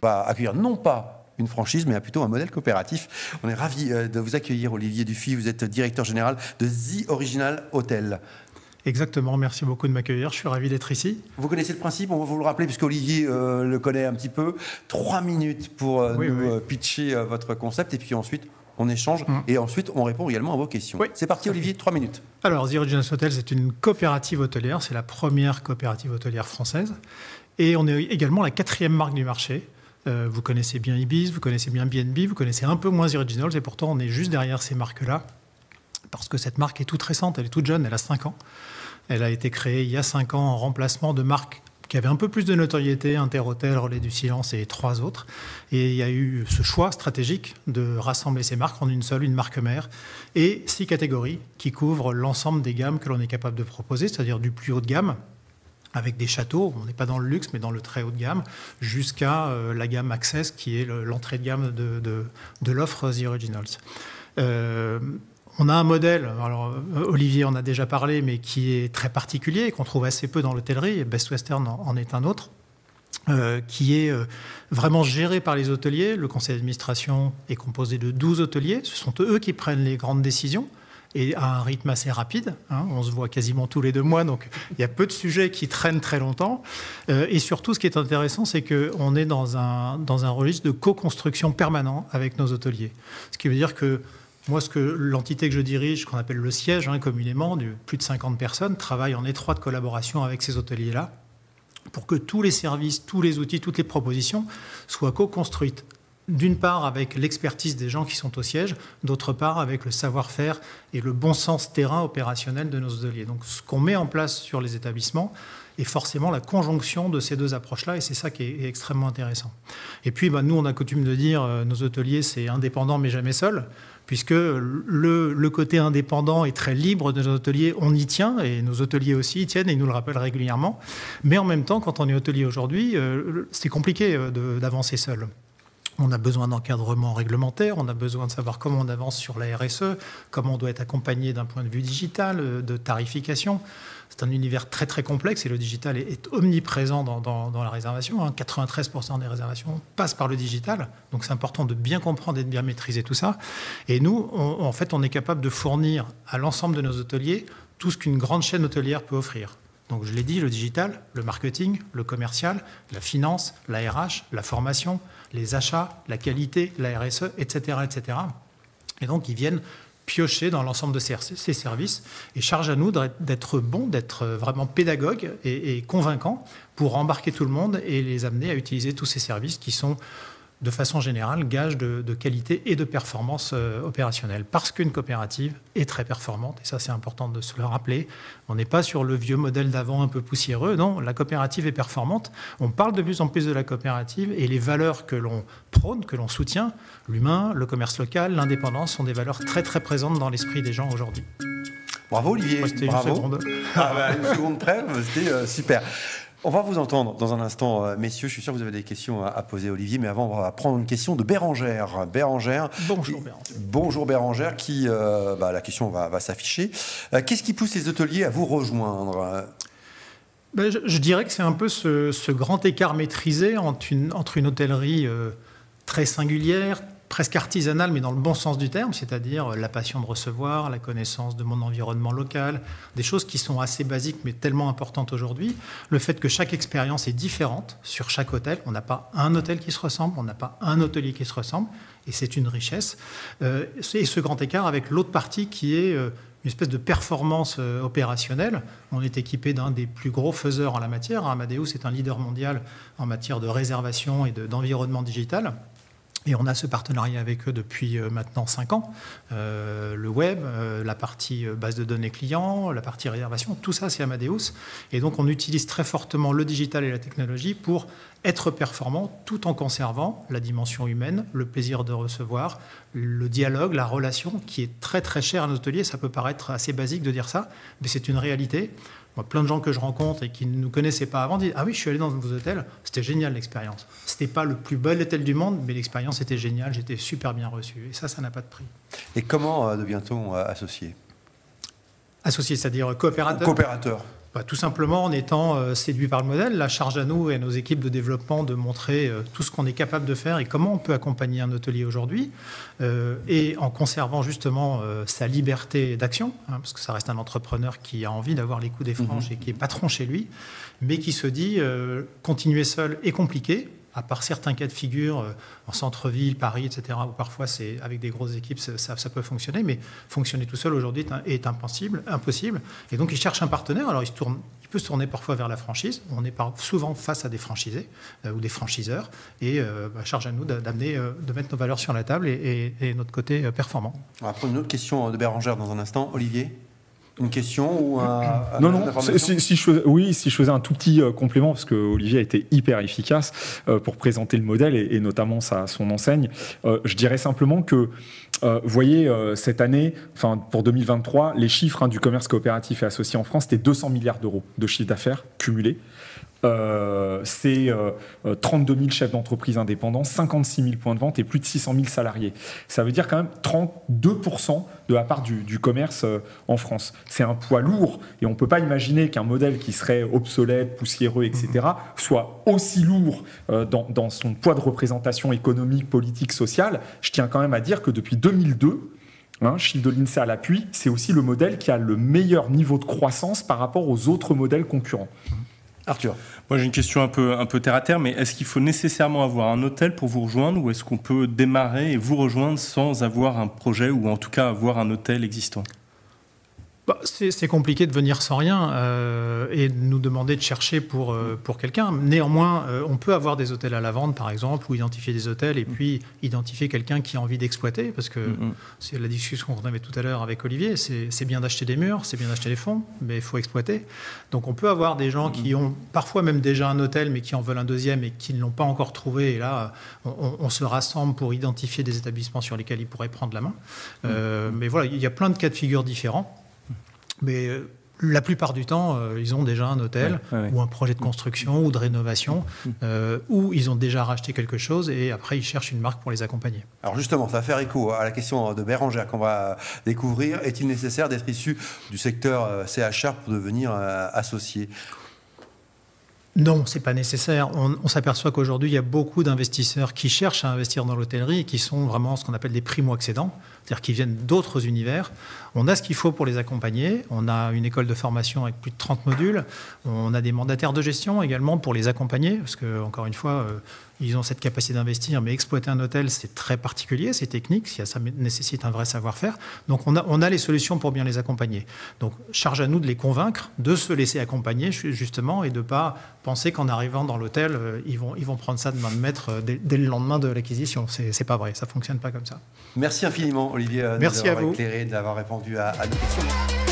va accueillir non pas une franchise, mais plutôt un modèle coopératif. On est ravis de vous accueillir, Olivier Dufy. Vous êtes directeur général de The Original Hotel. Exactement, merci beaucoup de m'accueillir, je suis ravi d'être ici. Vous connaissez le principe, on va vous le rappeler, puisque Olivier le connaît un petit peu. 3 minutes pour nous pitcher votre concept, et puis ensuite on échange, et ensuite on répond également à vos questions. Oui. C'est parti Olivier, 3 minutes. Alors The Original Hotel, c'est une coopérative hôtelière, c'est la première coopérative hôtelière française, et on est également la 4e marque du marché. Vous connaissez bien Ibis, vous connaissez bien B&B, vous connaissez un peu moins The Originals, et pourtant on est juste derrière ces marques-là, parce que cette marque est toute récente, elle est toute jeune, elle a 5 ans. Elle a été créée il y a 5 ans en remplacement de marques qui avaient un peu plus de notoriété, Interhotel, Relais du Silence et 3 autres. Et il y a eu ce choix stratégique de rassembler ces marques en une seule, une marque mère, et 6 catégories qui couvrent l'ensemble des gammes que l'on est capable de proposer, c'est-à-dire du plus haut de gamme, avec des châteaux, on n'est pas dans le luxe, mais dans le très haut de gamme, jusqu'à la gamme Access, qui est l'entrée de gamme de l'offre The Originals. On a un modèle, alors Olivier en a déjà parlé, mais qui est très particulier, qu'on trouve assez peu dans l'hôtellerie, et Best Western en est un autre, qui est vraiment géré par les hôteliers. Le conseil d'administration est composé de 12 hôteliers, ce sont eux qui prennent les grandes décisions, et à un rythme assez rapide. On se voit quasiment tous les 2 mois, donc il y a peu de sujets qui traînent très longtemps. Et surtout, ce qui est intéressant, c'est qu'on est dans un registre de co-construction permanent avec nos hôteliers. Ce qui veut dire que moi, l'entité que je dirige, qu'on appelle le siège, communément, de plus de 50 personnes, travaille en étroite collaboration avec ces hôteliers-là pour que tous les services, tous les outils, toutes les propositions soient co-construites. D'une part avec l'expertise des gens qui sont au siège, d'autre part avec le savoir-faire et le bon sens terrain opérationnel de nos hôteliers. Donc ce qu'on met en place sur les établissements est forcément la conjonction de ces 2 approches-là, et c'est ça qui est extrêmement intéressant. Et puis nous, on a coutume de dire nos hôteliers, c'est indépendant mais jamais seul, puisque le côté indépendant et très libre de nos hôteliers, on y tient, et nos hôteliers aussi y tiennent, et ils nous le rappellent régulièrement. Mais en même temps, quand on est hôtelier aujourd'hui, c'est compliqué d'avancer seul. On a besoin d'encadrement réglementaire, on a besoin de savoir comment on avance sur la RSE, comment on doit être accompagné d'un point de vue digital, de tarification. C'est un univers très très complexe et le digital est omniprésent dans la réservation. 93% des réservations passent par le digital, donc c'est important de bien comprendre et de bien maîtriser tout ça. Et nous, en fait, on est capable de fournir à l'ensemble de nos hôteliers tout ce qu'une grande chaîne hôtelière peut offrir. Donc je l'ai dit, le digital, le marketing, le commercial, la finance, la RH, la formation, les achats, la qualité, la RSE, etc., etc. Et donc ils viennent piocher dans l'ensemble de ces services et charge à nous d'être bons, d'être vraiment pédagogues et convaincants pour embarquer tout le monde et les amener à utiliser tous ces services qui sont de façon générale, gage de qualité et de performance opérationnelle. Parce qu'une coopérative est très performante, et ça c'est important de se le rappeler. On n'est pas sur le vieux modèle d'avant un peu poussiéreux, non, la coopérative est performante. On parle de plus en plus de la coopérative, et les valeurs que l'on prône, que l'on soutient, l'humain, le commerce local, l'indépendance, sont des valeurs très très présentes dans l'esprit des gens aujourd'hui. Bravo Olivier, bravo. Une seconde. Une seconde près, c'était super. On va vous entendre dans un instant, messieurs. Je suis sûr que vous avez des questions à poser à Olivier, mais avant, on va prendre une question de Bérangère. Bérangère. Bonjour Bérangère. Bonjour Bérangère, qui, la question va s'afficher. Qu'est-ce qui pousse les hôteliers à vous rejoindre ? Je dirais que c'est un peu ce grand écart maîtrisé entre une hôtellerie très singulière, presque artisanale, mais dans le bon sens du terme, c'est-à-dire la passion de recevoir, la connaissance de mon environnement local, des choses qui sont assez basiques mais tellement importantes aujourd'hui. Le fait que chaque expérience est différente sur chaque hôtel. On n'a pas un hôtel qui se ressemble, on n'a pas un hôtelier qui se ressemble, et c'est une richesse. Et ce grand écart avec l'autre partie qui est une espèce de performance opérationnelle. On est équipé d'un des plus gros faiseurs en la matière. Amadeus est un leader mondial en matière de réservation et d'environnement digital. Et on a ce partenariat avec eux depuis maintenant 5 ans. Le web, la partie base de données clients, la partie réservation, tout ça c'est Amadeus. Et donc on utilise très fortement le digital et la technologie pour être performant tout en conservant la dimension humaine, le plaisir de recevoir, le dialogue, la relation qui est très très chère à nos hôteliers. Ça peut paraître assez basique de dire ça, mais c'est une réalité. Moi, plein de gens que je rencontre et qui ne nous connaissaient pas avant disent « Ah oui, je suis allé dans vos hôtels, c'était génial l'expérience. C'était pas le plus bel hôtel du monde, mais l'expérience était géniale, j'étais super bien reçu. » Et ça n'a pas de prix. Et comment devient-on associé ? Associé, c'est-à-dire coopérateur. Coopérateur. Tout simplement en étant séduit par le modèle. La charge à nous et à nos équipes de développement de montrer tout ce qu'on est capable de faire et comment on peut accompagner un hôtelier aujourd'hui, et en conservant justement sa liberté d'action, parce que ça reste un entrepreneur qui a envie d'avoir les coups des franges et qui est patron chez lui, mais qui se dit continuer seul est compliqué. À part certains cas de figure en centre-ville, Paris, etc., où parfois c'est avec des grosses équipes ça peut fonctionner, mais fonctionner tout seul aujourd'hui est impossible. Et donc il cherche un partenaire. Alors il peut se tourner parfois vers la franchise. On est souvent face à des franchisés ou des franchiseurs, et charge à nous de mettre nos valeurs sur la table et notre côté performant. On va prendre une autre question de Bérengère dans un instant. Olivier, une question ou un... Non. Si je faisais un tout petit complément, parce que Olivier a été hyper efficace pour présenter le modèle et notamment son enseigne. Je dirais simplement que, vous voyez, cette année, pour 2023, les chiffres du commerce coopératif et associé en France, c'était 200 milliards d'euros de chiffre d'affaires cumulé. C'est 32 000 chefs d'entreprise indépendants, 56 000 points de vente et plus de 600 000 salariés. Ça veut dire quand même 32% de la part du commerce en France. C'est un poids lourd et on ne peut pas imaginer qu'un modèle qui serait obsolète, poussiéreux, etc. soit aussi lourd dans son poids de représentation économique, politique, sociale. Je tiens quand même à dire que depuis 2002, chiffre de l'INSEE à l'appui, c'est aussi le modèle qui a le meilleur niveau de croissance par rapport aux autres modèles concurrents. Arthur. Moi, j'ai une question un peu terre à terre, mais est-ce qu'il faut nécessairement avoir un hôtel pour vous rejoindre, ou est-ce qu'on peut démarrer et vous rejoindre sans avoir un projet, ou en tout cas avoir un hôtel existant ? C'est compliqué de venir sans rien et de nous demander de chercher pour quelqu'un. Néanmoins, on peut avoir des hôtels à la vente, par exemple, ou identifier des hôtels et puis identifier quelqu'un qui a envie d'exploiter, parce que c'est la discussion qu'on avait tout à l'heure avec Olivier, c'est bien d'acheter des murs, c'est bien d'acheter des fonds, mais il faut exploiter. Donc on peut avoir des gens qui ont parfois même déjà un hôtel, mais qui en veulent un deuxième et qui ne l'ont pas encore trouvé. Et là, on se rassemble pour identifier des établissements sur lesquels ils pourraient prendre la main. Mais voilà, il y a plein de cas de figure différents. Mais la plupart du temps, ils ont déjà un hôtel ou un projet de construction ou de rénovation, ou ils ont déjà racheté quelque chose et après ils cherchent une marque pour les accompagner. Alors justement, ça va faire écho à la question de Bérengère qu'on va découvrir. Est-il nécessaire d'être issu du secteur CHR pour devenir associé ? Non, ce n'est pas nécessaire. On s'aperçoit qu'aujourd'hui, il y a beaucoup d'investisseurs qui cherchent à investir dans l'hôtellerie et qui sont vraiment ce qu'on appelle des primo-accédants, c'est-à-dire qui viennent d'autres univers. On a ce qu'il faut pour les accompagner. On a une école de formation avec plus de 30 modules. On a des mandataires de gestion également pour les accompagner, parce que, encore une fois, ils ont cette capacité d'investir, mais exploiter un hôtel, c'est très particulier, c'est technique, ça nécessite un vrai savoir-faire. Donc on a les solutions pour bien les accompagner. Donc charge à nous de les convaincre, de se laisser accompagner justement et de ne pas penser qu'en arrivant dans l'hôtel, ils vont prendre ça de main de maître dès le lendemain de l'acquisition. C'est pas vrai, ça ne fonctionne pas comme ça. Merci infiniment Olivier de nous avoir éclairé, d'avoir répondu à nos questions.